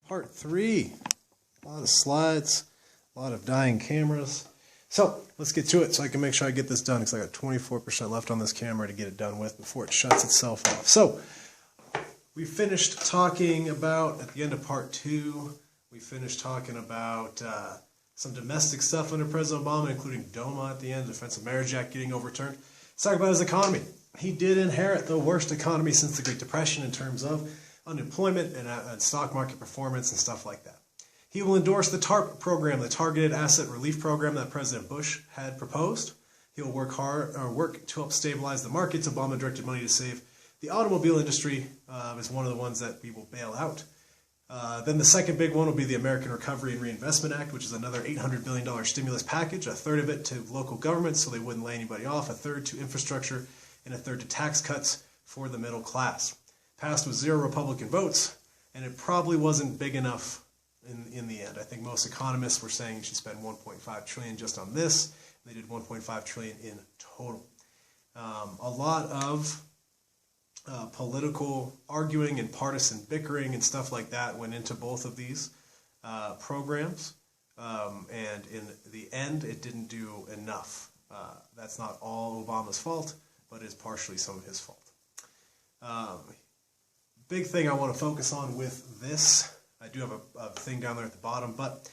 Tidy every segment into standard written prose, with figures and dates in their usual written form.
Part 3. A lot of slides, a lot of dying cameras. So let's get to it so I can make sure I get this done because I got 24% left on this camera to get it done with before it shuts itself off. So we finished talking about, at the end of part 2, we finished talking about some domestic stuff under President Obama, including DOMA at the end, Defense of Marriage Act getting overturned. Let's talk about his economy. He did inherit the worst economy since the Great Depression in terms of unemployment and stock market performance and stuff like that. He will endorse the TARP program, the Targeted Asset Relief Program that President Bush had proposed. He will work to help stabilize the markets. Obama directed money to save the automobile industry is one of the ones that we will bail out. Then the second big one will be the American Recovery and Reinvestment Act, which is another $800 billion stimulus package, a third of it to local governments so they wouldn't lay anybody off, a third to infrastructure, and a third to tax cuts for the middle class. Passed with 0 Republican votes, and it probably wasn't big enough in the end. I think most economists were saying you should spend $1.5 trillion just on this. They did $1.5 trillion in total. A lot of political arguing and partisan bickering and stuff like that went into both of these programs, and in the end, it didn't do enough. That's not all Obama's fault, but is partially some of his fault. Big thing I want to focus on with this, I do have a thing down there at the bottom, but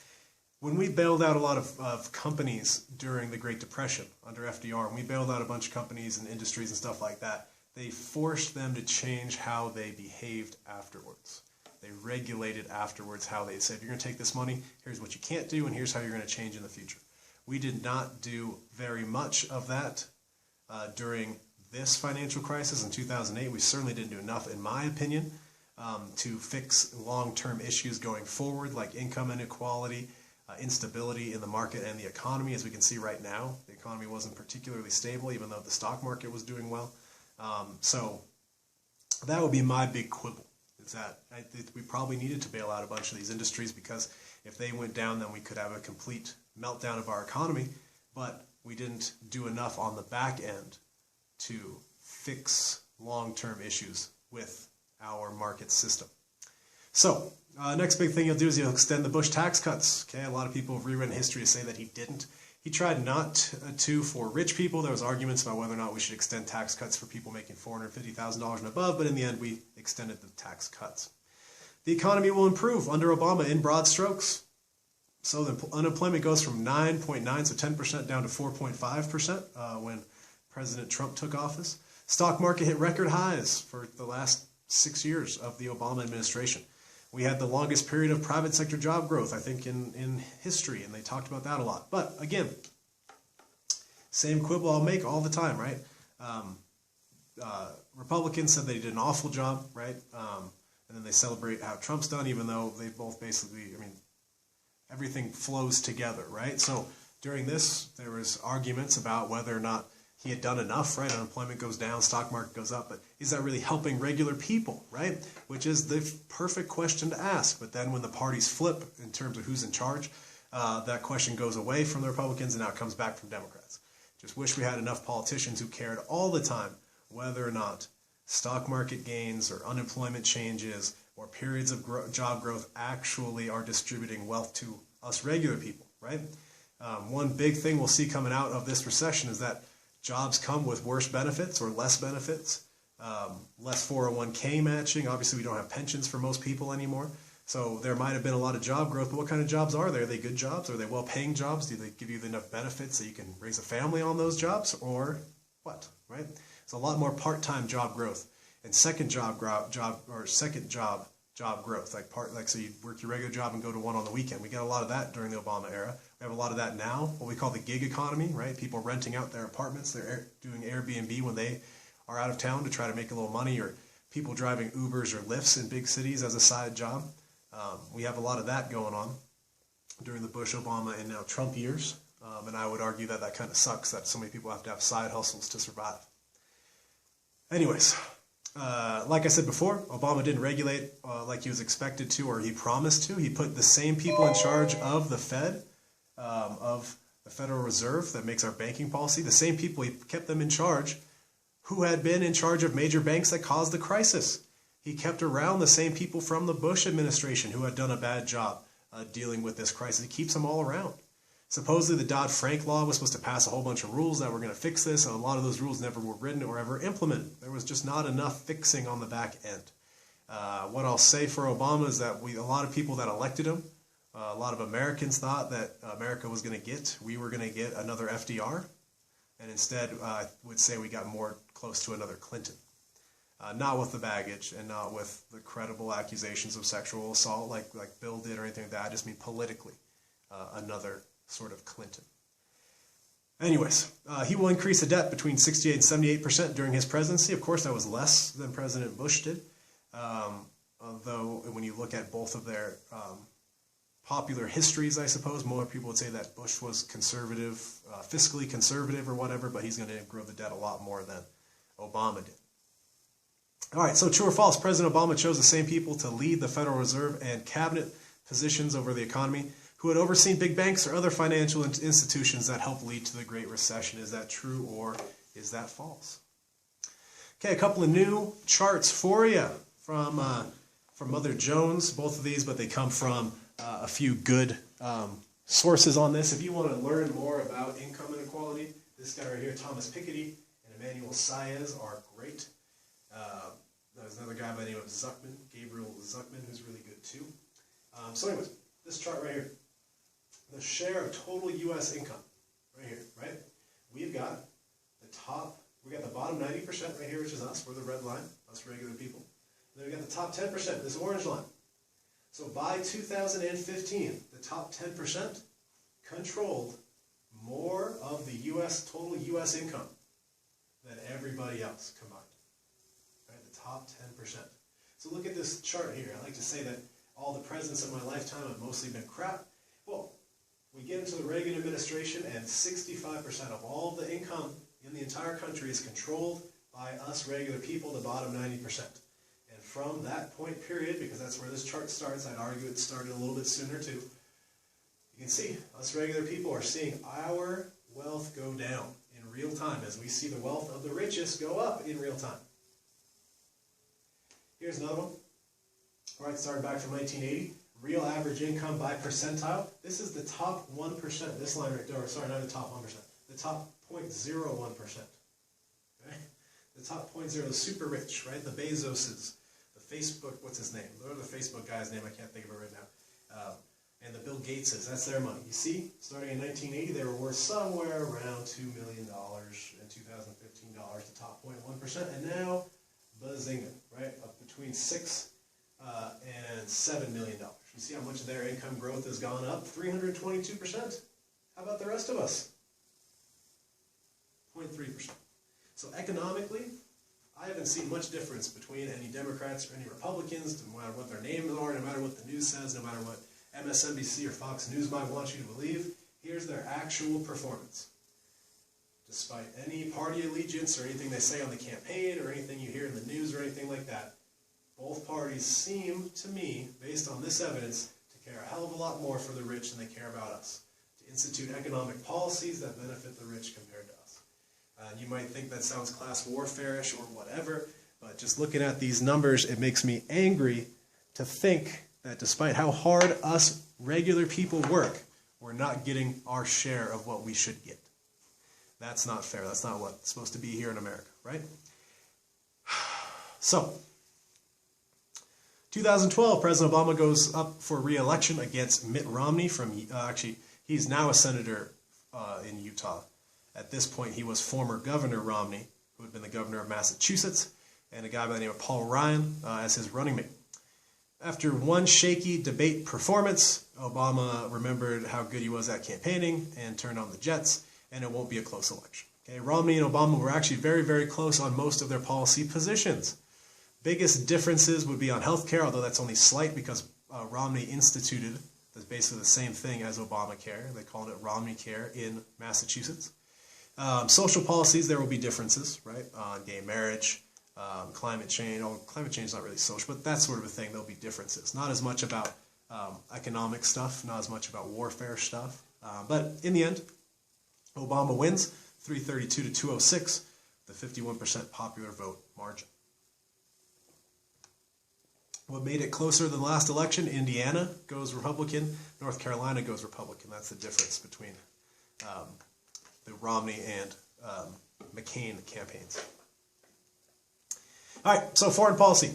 when we bailed out a lot of companies during the Great Depression under FDR, and we bailed out a bunch of companies and industries and stuff like that, they forced them to change how they behaved afterwards. They regulated afterwards how they said, if you're going to take this money, here's what you can't do, and here's how you're going to change in the future. We did not do very much of that during this financial crisis in 2008. We certainly didn't do enough, in my opinion, to fix long-term issues going forward, like income inequality, instability in the market and the economy. As we can see right now, the economy wasn't particularly stable, even though the stock market was doing well. So that would be my big quibble, is that I think we probably needed to bail out a bunch of these industries, because if they went down, then we could have a complete meltdown of our economy, but we didn't do enough on the back end to fix long-term issues with our market system. So, next big thing he'll do is he'll extend the Bush tax cuts. Okay, a lot of people have rewritten history to say that he didn't. He tried not to for rich people. There was arguments about whether or not we should extend tax cuts for people making $450,000 and above, but in the end we extended the tax cuts. The economy will improve under Obama in broad strokes. So the unemployment goes from 9.9, so 10% down to 4.5% when President Trump took office. Stock market hit record highs for the last 6 years of the Obama administration. We had the longest period of private sector job growth, I think, in history, and they talked about that a lot. But again, same quibble I'll make all the time, right? Republicans said they did an awful job, right? And then they celebrate how Trump's done, even though they both basically, I mean, everything flows together, right? So during this, there was arguments about whether or not he had done enough, right? Unemployment goes down, stock market goes up, but is that really helping regular people, right? Which is the perfect question to ask. But then when the parties flip in terms of who's in charge, that question goes away from the Republicans and now it comes back from Democrats. Just wish we had enough politicians who cared all the time whether or not stock market gains or unemployment changes or periods of job growth actually are distributing wealth to us regular people, right? One big thing we'll see coming out of this recession is that jobs come with worse benefits or less benefits, less 401k matching. Obviously, we don't have pensions for most people anymore. So there might have been a lot of job growth, but what kind of jobs are there? Are they good jobs? Are they well-paying jobs? Do they give you enough benefits so you can raise a family on those jobs, or what, right? So a lot more part-time job growth and second job growth, like so you work your regular job and go to one on the weekend. We got a lot of that during the Obama era. We have a lot of that now, what we call the gig economy, right? People renting out their apartments, they're doing Airbnb when they are out of town to try to make a little money, or people driving Ubers or Lyfts in big cities as a side job. We have a lot of that going on during the Bush, Obama, and now Trump years. And I would argue that that kind of sucks, that so many people have to have side hustles to survive. Anyways, like I said before, Obama didn't regulate like he was expected to or he promised to. He put the same people in charge of the Fed, of the Federal Reserve that makes our banking policy, the same people, he kept them in charge who had been in charge of major banks that caused the crisis. He kept around the same people from the Bush administration who had done a bad job dealing with this crisis. He keeps them all around. Supposedly the Dodd-Frank law was supposed to pass a whole bunch of rules that were going to fix this, and a lot of those rules never were written or ever implemented. There was just not enough fixing on the back end. What I'll say for Obama is that a lot of people that elected him, a lot of Americans thought that we were going to get another FDR, and instead I would say we got more close to another Clinton. Not with the baggage and not with the credible accusations of sexual assault like Bill did or anything like that. I just mean politically, another sort of Clinton. Anyways, he will increase the debt between 68 and 78% during his presidency. Of course, that was less than President Bush did. Although when you look at both of their popular histories, I suppose, more people would say that Bush was conservative, fiscally conservative or whatever, but he's going to grow the debt a lot more than Obama did. All right, so true or false, President Obama chose the same people to lead the Federal Reserve and cabinet positions over the economy who had overseen big banks or other financial institutions that helped lead to the Great Recession. Is that true or is that false? Okay, a couple of new charts for you from Mother Jones, both of these, but they come from a few good sources on this. If you want to learn more about income inequality, this guy right here, Thomas Piketty and Emmanuel Saez, are great. There's another guy by the name of Zuckman, Gabriel Zuckman, who's really good too. So anyways, this chart right here, the share of total U.S. income, right here, right? We've got the bottom 90% right here, which is us, we're the red line, us regular people. And then we got the top 10%, this orange line. So by 2015, the top 10% controlled more of the total U.S. income than everybody else combined. Right, the top 10%. So look at this chart here. I like to say that all the presidents of my lifetime have mostly been crap. Well, we get into the Reagan administration and 65% of all of the income in the entire country is controlled by us regular people, the bottom 90%. And from that point period, because that's where this chart starts, I'd argue it started a little bit sooner too, you can see us regular people are seeing our wealth go down in real time as we see the wealth of the richest go up in real time. Here's another one. All right, starting back from 1980. Real average income by percentile. This is the top 1%. This line right there, sorry, not the top 1%. The top 0.01%. Okay? The top 0.0, the super rich, right? The Bezoses, the Facebook, what's his name? What the Facebook guy's name? I can't think of it right now. And the Bill Gateses, that's their money. You see, starting in 1980, they were worth somewhere around $2 million in 2015, the top 0.1%. And now, bazinga, right? Up between 6 and $7 million. You see how much of their income growth has gone up? 322%. How about the rest of us? 0.3%. So economically, I haven't seen much difference between any Democrats or any Republicans, no matter what their names are, no matter what the news says, no matter what MSNBC or Fox News might want you to believe. Here's their actual performance. Despite any party allegiance or anything they say on the campaign or anything you hear in the news or anything like that, both parties seem, to me, based on this evidence, to care a hell of a lot more for the rich than they care about us. To institute economic policies that benefit the rich compared to us. And you might think that sounds class warfare-ish or whatever, but just looking at these numbers, it makes me angry to think that despite how hard us regular people work, we're not getting our share of what we should get. That's not fair. That's not what's supposed to be here in America, right? So, 2012, President Obama goes up for re-election against Mitt Romney from, actually, he's now a senator in Utah. At this point, he was former Governor Romney, who had been the governor of Massachusetts, and a guy by the name of Paul Ryan as his running mate. After one shaky debate performance, Obama remembered how good he was at campaigning and turned on the jets, and it won't be a close election. Okay, Romney and Obama were actually very, very close on most of their policy positions. Biggest differences would be on health care, although that's only slight because Romney instituted basically the same thing as Obamacare. They called it Romney Care in Massachusetts. Social policies, there will be differences, right? On gay marriage, climate change. Oh, climate change is not really social, but that sort of a thing, there'll be differences. Not as much about economic stuff, not as much about warfare stuff. But in the end, Obama wins 332 to 206, the 51% popular vote margin. What made it closer than the last election? Indiana goes Republican, North Carolina goes Republican. That's the difference between the Romney and McCain campaigns. All right, so foreign policy.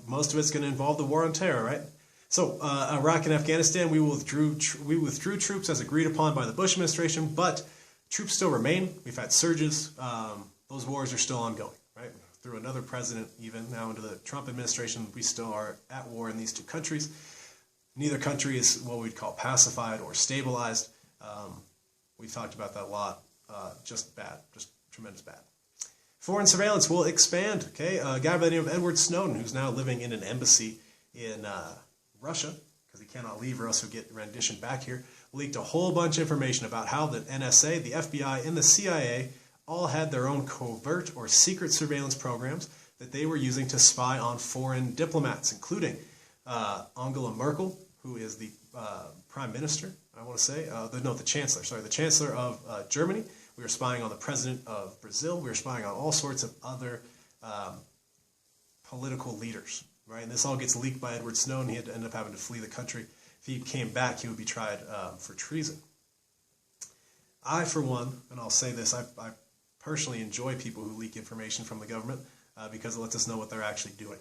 Most of it's going to involve the war on terror, right? So Iraq and Afghanistan, we withdrew troops as agreed upon by the Bush administration, but troops still remain. We've had surges. Those wars are still ongoing, right? Through another president, even now into the Trump administration, we still are at war in these two countries. Neither country is what we'd call pacified or stabilized. We've talked about that a lot. Just bad, just tremendous bad. Foreign surveillance will expand, okay? A guy by the name of Edward Snowden, who's now living in an embassy in Russia, because he cannot leave or else he'll get renditioned back here, leaked a whole bunch of information about how the NSA, the FBI, and the CIA all had their own covert or secret surveillance programs that they were using to spy on foreign diplomats, including Angela Merkel, who is the prime minister, I want to say, the chancellor of Germany. We were spying on the president of Brazil. We were spying on all sorts of other political leaders, right? And this all gets leaked by Edward Snowden. He had to end up having to flee the country. If he came back, he would be tried for treason. I, for one, and I'll say this, I personally enjoy people who leak information from the government because it lets us know what they're actually doing.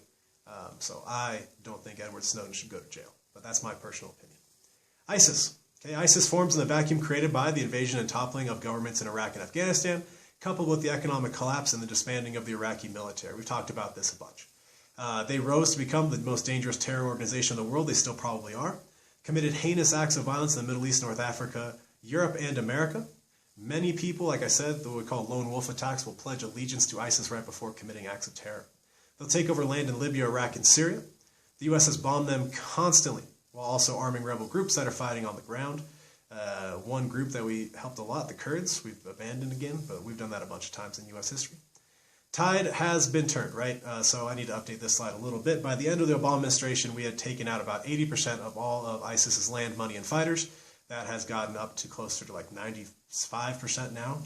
So I don't think Edward Snowden should go to jail, but that's my personal opinion. ISIS. Okay, ISIS forms in the vacuum created by the invasion and toppling of governments in Iraq and Afghanistan, coupled with the economic collapse and the disbanding of the Iraqi military. We've talked about this a bunch. They rose to become the most dangerous terror organization in the world. They still probably are. Committed heinous acts of violence in the Middle East, North Africa, Europe, and America. Many people, like I said, what we call lone wolf attacks, will pledge allegiance to ISIS right before committing acts of terror. They'll take over land in Libya, Iraq, and Syria. The U.S. has bombed them constantly, while also arming rebel groups that are fighting on the ground. One group that we helped a lot, the Kurds, we've abandoned again, but we've done that a bunch of times in U.S. history. Tide has been turned, right? So I need to update this slide a little bit. By the end of the Obama administration, we had taken out about 80% of all of ISIS's land, money, and fighters. That has gotten up to closer to like 95% now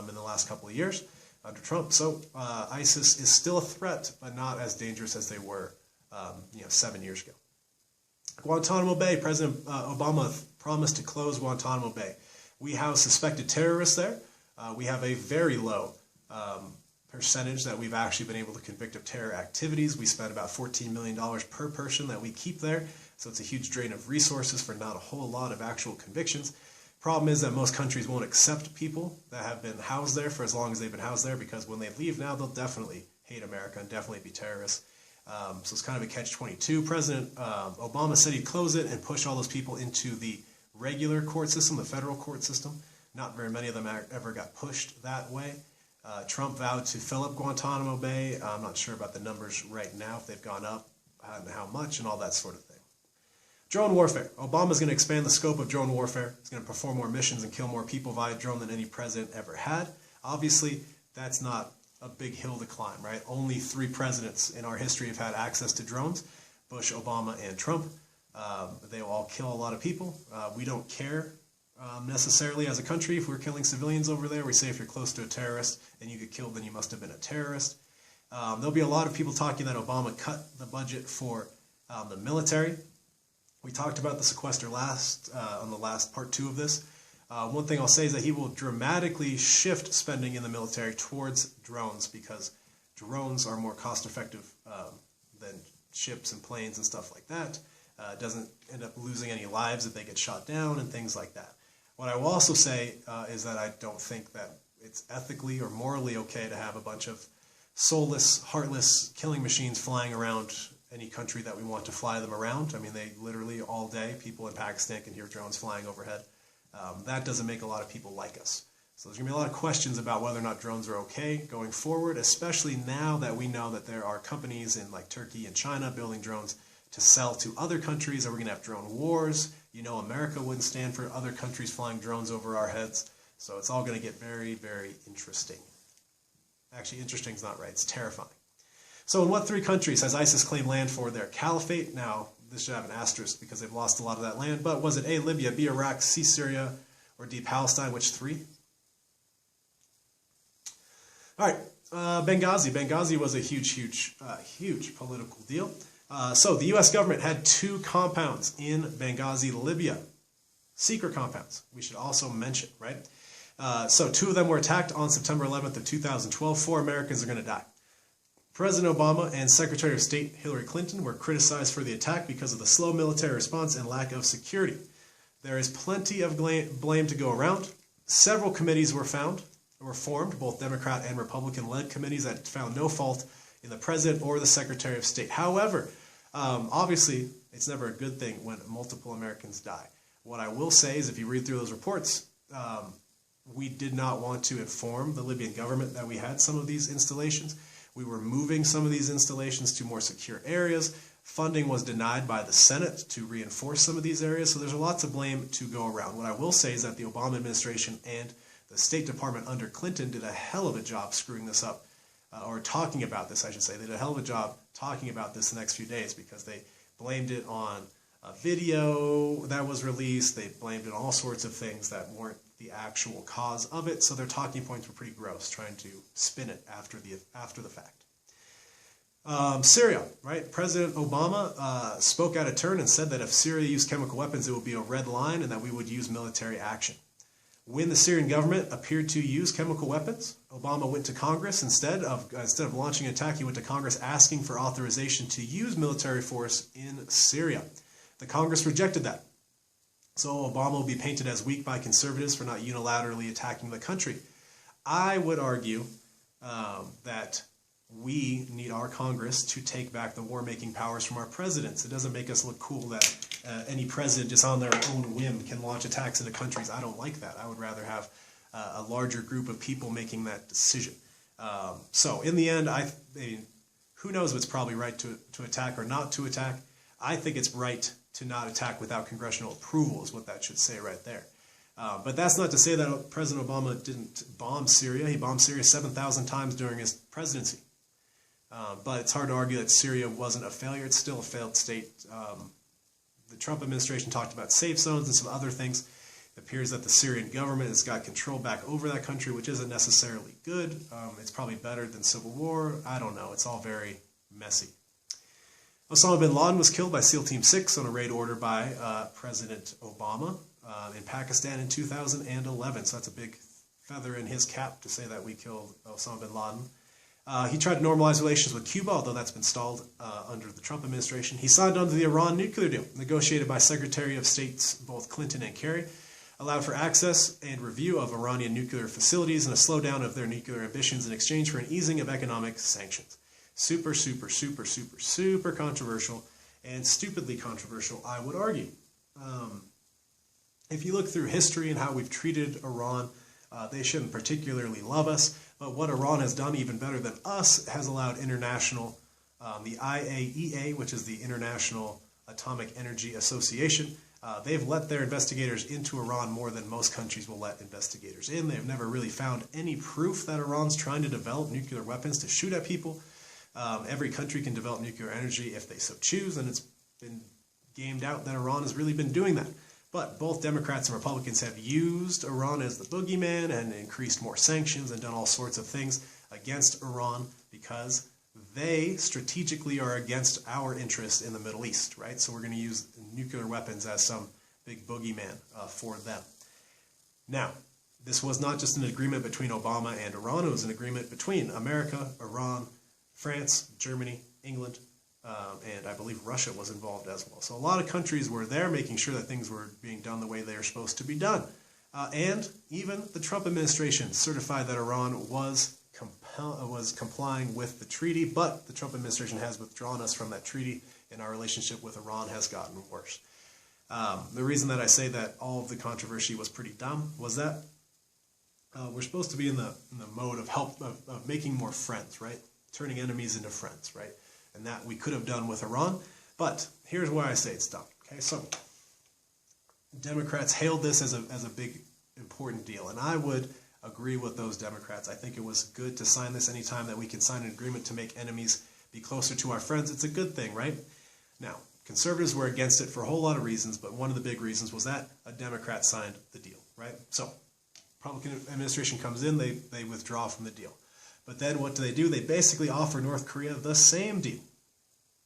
in the last couple of years under Trump. So ISIS is still a threat, but not as dangerous as they were 7 years ago. Guantanamo Bay, President Obama promised to close Guantanamo Bay. We house suspected terrorists there. We have a very low percentage that we've actually been able to convict of terror activities. We spend about $14 million per person that we keep there, so it's a huge drain of resources for not a whole lot of actual convictions. Problem is that most countries won't accept people that have been housed there for as long as they've been housed there, because when they leave now, they'll definitely hate America and definitely be terrorists. So it's kind of a catch-22. President Obama said he'd close it and push all those people into the regular court system, the federal court system. Not very many of them ever got pushed that way. Trump vowed to fill up Guantanamo Bay. I'm not sure about the numbers right now, if they've gone up and how much and all that sort of thing. Drone warfare. Obama's going to expand the scope of drone warfare. He's going to perform more missions and kill more people via drone than any president ever had. Obviously, that's not a big hill to climb, right? Only 3 presidents in our history have had access to drones: Bush, Obama, and Trump. They will all kill a lot of people. We don't care necessarily as a country if we're killing civilians over there. We say if you're close to a terrorist and you get killed, then you must have been a terrorist. There'll be a lot of people talking that Obama cut the budget for the military. We talked about the sequester on the last part 2 of this. One thing I'll say is that he will dramatically shift spending in the military towards drones, because drones are more cost-effective than ships and planes and stuff like that. Doesn't end up losing any lives if they get shot down and things like that. What I will also say is that I don't think that it's ethically or morally okay to have a bunch of soulless, heartless killing machines flying around any country that we want to fly them around. I mean, they literally all day, people in Pakistan can hear drones flying overhead. That doesn't make a lot of people like us. So there's going to be a lot of questions about whether or not drones are okay going forward, especially now that we know that there are companies in like Turkey and China building drones to sell to other countries. Are we going to have drone wars? You know, America wouldn't stand for other countries flying drones over our heads. So it's all going to get very, very interesting. Actually, interesting is not right. It's terrifying. So in what 3 countries has ISIS claimed land for their caliphate? Now, this should have an asterisk because they've lost a lot of that land. But was it A, Libya, B, Iraq, C, Syria, or D, Palestine? Which 3? All right, Benghazi. Benghazi was a huge political deal. So the U.S. government had 2 compounds in Benghazi, Libya. Secret compounds, we should also mention, right? So 2 of them were attacked on September 11th of 2012. 4 Americans are going to die. President Obama and Secretary of State Hillary Clinton were criticized for the attack because of the slow military response and lack of security. There is plenty of blame to go around. Several committees were formed, both Democrat and Republican-led committees that found no fault in the President or the Secretary of State. However, obviously, it's never a good thing when multiple Americans die. What I will say is if you read through those reports, we did not want to inform the Libyan government that we had some of these installations. We were moving some of these installations to more secure areas. Funding was denied by the Senate to reinforce some of these areas, so there's lots of blame to go around. What I will say is that the Obama administration and the State Department under Clinton did a hell of a job screwing this up, or talking about this, I should say. They did a hell of a job talking about this the next few days because they blamed it on a video that was released. They blamed it on all sorts of things that weren't the actual cause of it, so their talking points were pretty gross, trying to spin it after the fact. Syria, right? President Obama spoke out of turn and said that if Syria used chemical weapons, it would be a red line and that we would use military action. When the Syrian government appeared to use chemical weapons, Obama went to Congress instead of launching an attack. He went to Congress asking for authorization to use military force in Syria. The Congress rejected that. So Obama will be painted as weak by conservatives for not unilaterally attacking the country. I would argue that we need our Congress to take back the war-making powers from our presidents. It doesn't make us look cool that any president just on their own whim can launch attacks into countries. I don't like that. I would rather have a larger group of people making that decision. So in the end, I mean, who knows if it's probably right to attack or not to attack. I think it's right to not attack without congressional approval is what that should say right there. But that's not to say that President Obama didn't bomb Syria. He bombed Syria 7,000 times during his presidency. But it's hard to argue that Syria wasn't a failure. It's still a failed state. The Trump administration talked about safe zones and some other things. It appears that the Syrian government has got control back over that country, which isn't necessarily good. It's probably better than civil war. I don't know. It's all very messy. Osama bin Laden was killed by SEAL Team 6 on a raid order by President Obama in Pakistan in 2011. So that's a big feather in his cap to say that we killed Osama bin Laden. He tried to normalize relations with Cuba, although that's been stalled under the Trump administration. He signed on to the Iran nuclear deal, negotiated by Secretary of States both Clinton and Kerry, allowed for access and review of Iranian nuclear facilities and a slowdown of their nuclear ambitions in exchange for an easing of economic sanctions. Super, super, super, super, super controversial, and stupidly controversial, I would argue. If you look through history and how we've treated Iran, they shouldn't particularly love us, but what Iran has done even better than us has allowed international, the IAEA, which is the International Atomic Energy Association, they've let their investigators into Iran more than most countries will let investigators in. They've never really found any proof that Iran's trying to develop nuclear weapons to shoot at people. Every country can develop nuclear energy if they so choose, and it's been gamed out that Iran has really been doing that. But both Democrats and Republicans have used Iran as the boogeyman and increased more sanctions and done all sorts of things against Iran because they strategically are against our interests in the Middle East, right? So we're going to use nuclear weapons as some big boogeyman for them. Now, this was not just an agreement between Obama and Iran. It was an agreement between America, Iran, France, Germany, England, and I believe Russia was involved as well. So a lot of countries were there making sure that things were being done the way they are supposed to be done. And even the Trump administration certified that Iran was complying with the treaty, but the Trump administration has withdrawn us from that treaty, and our relationship with Iran has gotten worse. The reason that I say that all of the controversy was pretty dumb was that we're supposed to be in the mode of making more friends, right? Turning enemies into friends, right? And that we could have done with Iran, but here's why I say it's dumb. Okay, so Democrats hailed this as a big important deal, and I would agree with those Democrats. I think it was good to sign this anytime that we can sign an agreement to make enemies be closer to our friends. It's a good thing, right? Now, conservatives were against it for a whole lot of reasons, but one of the big reasons was that a Democrat signed the deal, right? So, Republican administration comes in, they withdraw from the deal. But then what do? They basically offer North Korea the same deal,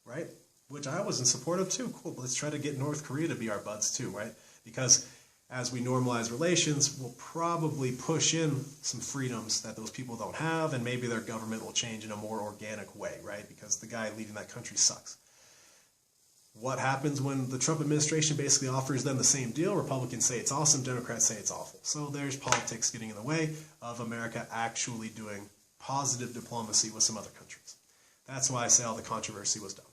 right? which I was in support of too. Cool, let's try to get North Korea to be our buds too, right? Because as we normalize relations, we'll probably push in some freedoms that those people don't have, and maybe their government will change in a more organic way, right? Because the guy leading that country sucks. What happens when the Trump administration basically offers them the same deal? Republicans say it's awesome, Democrats say it's awful. So there's politics getting in the way of America actually doing positive diplomacy with some other countries. That's why I say all the controversy was dumb.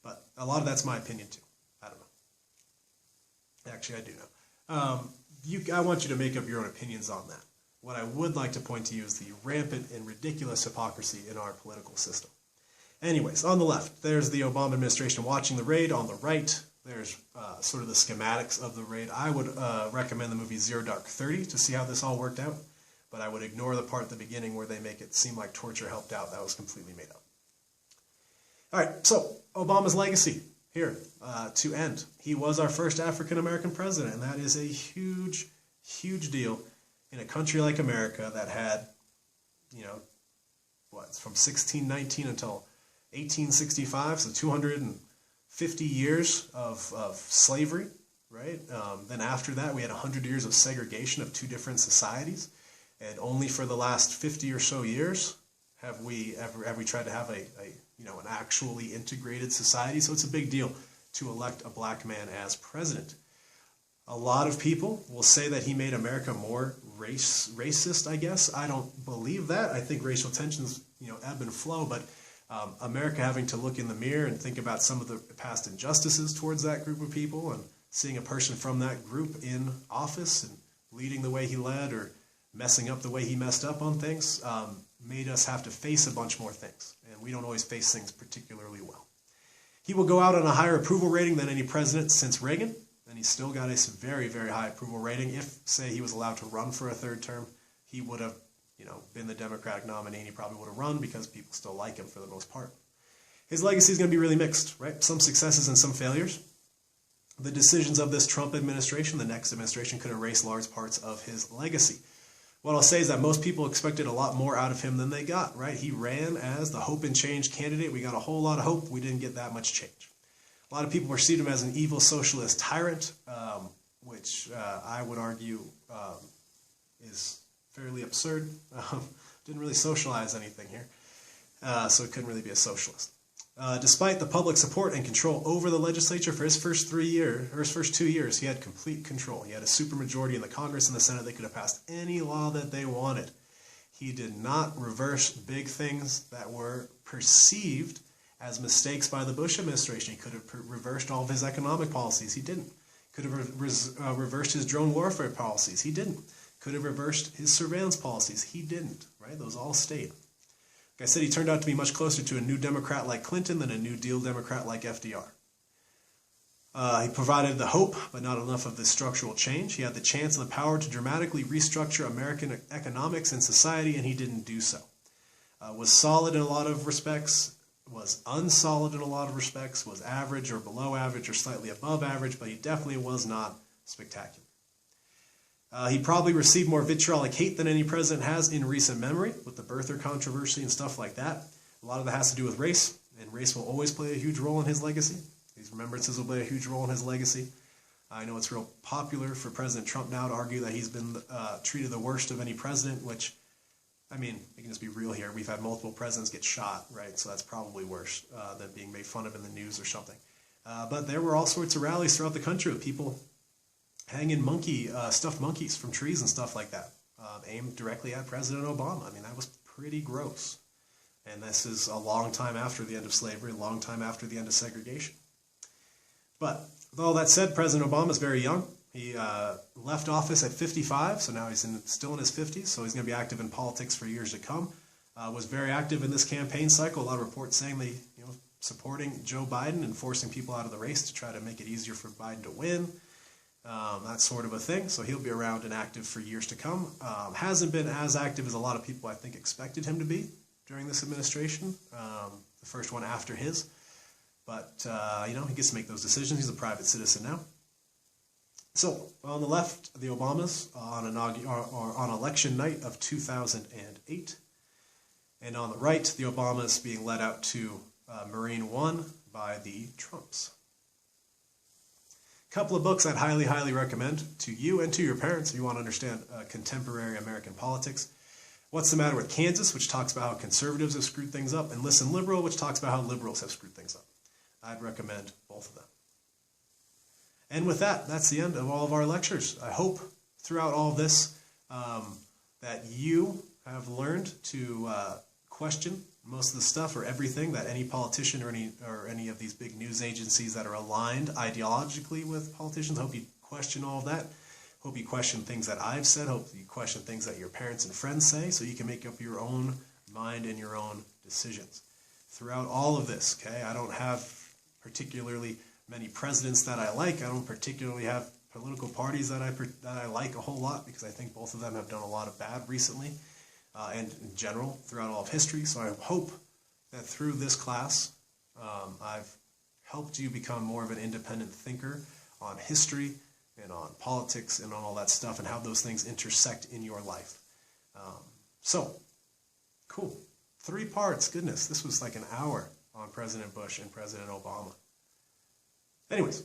But a lot of that's my opinion too. I don't know. Actually, I do know. I want you to make up your own opinions on that. What I would like to point to you is the rampant and ridiculous hypocrisy in our political system. Anyways, on the left, there's the Obama administration watching the raid. On the right, there's sort of the schematics of the raid. I would recommend the movie Zero Dark 30 to see how this all worked out, but I would ignore the part at the beginning where they make it seem like torture helped out. That was completely made up. All right, so Obama's legacy here to end. He was our first African-American president, and that is a huge, huge deal in a country like America that had, from 1619 until 1865, so 250 years of slavery, right? Then after that, we had 100 years of segregation of two different societies, and only for the last 50 or so years have we tried to have an actually integrated society. So it's a big deal to elect a black man as president. A lot of people will say that he made America more racist, I guess. I don't believe that. I think racial tensions, ebb and flow, but America having to look in the mirror and think about some of the past injustices towards that group of people, and seeing a person from that group in office and leading the way he led or messing up the way he messed up on things, made us have to face a bunch more things. And we don't always face things particularly well. He will go out on a higher approval rating than any president since Reagan, and he's still got a very, very high approval rating. If, say, he was allowed to run for a third term, he would have been the Democratic nominee, and he probably would have run because people still like him for the most part. His legacy is going to be really mixed, right? Some successes and some failures. The decisions of this Trump administration, the next administration, could erase large parts of his legacy. What I'll say is that most people expected a lot more out of him than they got, right? He ran as the hope and change candidate. We got a whole lot of hope. We didn't get that much change. A lot of people perceived him as an evil socialist tyrant, which I would argue is fairly absurd. Didn't really socialize anything here, so it couldn't really be a socialist. Despite the public support and control over the legislature for his first 2 years, he had complete control. He had a supermajority in the Congress and the Senate. They could have passed any law that they wanted. He did not reverse big things that were perceived as mistakes by the Bush administration. He could have reversed all of his economic policies. He didn't. Could have reversed his drone warfare policies. He didn't. Could have reversed his surveillance policies. He didn't, right? Those all stayed. Like I said, he turned out to be much closer to a New Democrat like Clinton than a New Deal Democrat like FDR. He provided the hope, but not enough of the structural change. He had the chance and the power to dramatically restructure American economics and society, and he didn't do so. Was solid in a lot of respects, was unsolid in a lot of respects, was average or below average or slightly above average, but he definitely was not spectacular. He probably received more vitriolic hate than any president has in recent memory, with the birther controversy and stuff like that. A lot of that has to do with race, and race will always play a huge role in his legacy. These remembrances will play a huge role in his legacy. I know it's real popular for President Trump now to argue that he's been treated the worst of any president, which, I mean, we can just be real here. We've had multiple presidents get shot, right? So that's probably worse than being made fun of in the news or something. But there were all sorts of rallies throughout the country with people hanging stuffed monkeys from trees and stuff like that, aimed directly at President Obama. I mean, that was pretty gross. And this is a long time after the end of slavery, a long time after the end of segregation. But with all that said, President Obama is very young. He left office at 55, so now he's still in his 50s, so he's going to be active in politics for years to come. Was very active in this campaign cycle. A lot of reports saying that supporting Joe Biden and forcing people out of the race to try to make it easier for Biden to win. That sort of a thing. So he'll be around and active for years to come. Hasn't been as active as a lot of people, I think, expected him to be during this administration, the first one after his. But, he gets to make those decisions. He's a private citizen now. So, on the left, the Obamas on election night of 2008. And on the right, the Obamas being led out to Marine One by the Trumps. A couple of books I'd highly, highly recommend to you and to your parents if you want to understand contemporary American politics. What's the Matter with Kansas, which talks about how conservatives have screwed things up, and Listen Liberal, which talks about how liberals have screwed things up. I'd recommend both of them. And with that, that's the end of all of our lectures. I hope throughout all this that you have learned to question most of the stuff or everything that any politician or any of these big news agencies that are aligned ideologically with politicians. Hope you question all of that. Hope you question things that I've said. Hope you question things that your parents and friends say so you can make up your own mind and your own decisions. Throughout all of this, okay, I don't have particularly many presidents that I like. I don't particularly have political parties that I like a whole lot because I think both of them have done a lot of bad recently and in general throughout all of history. So I hope that through this class I've helped you become more of an independent thinker on history and on politics and on all that stuff and how those things intersect in your life. So, cool. 3 parts. Goodness, this was like an hour on President Bush and President Obama. Anyways,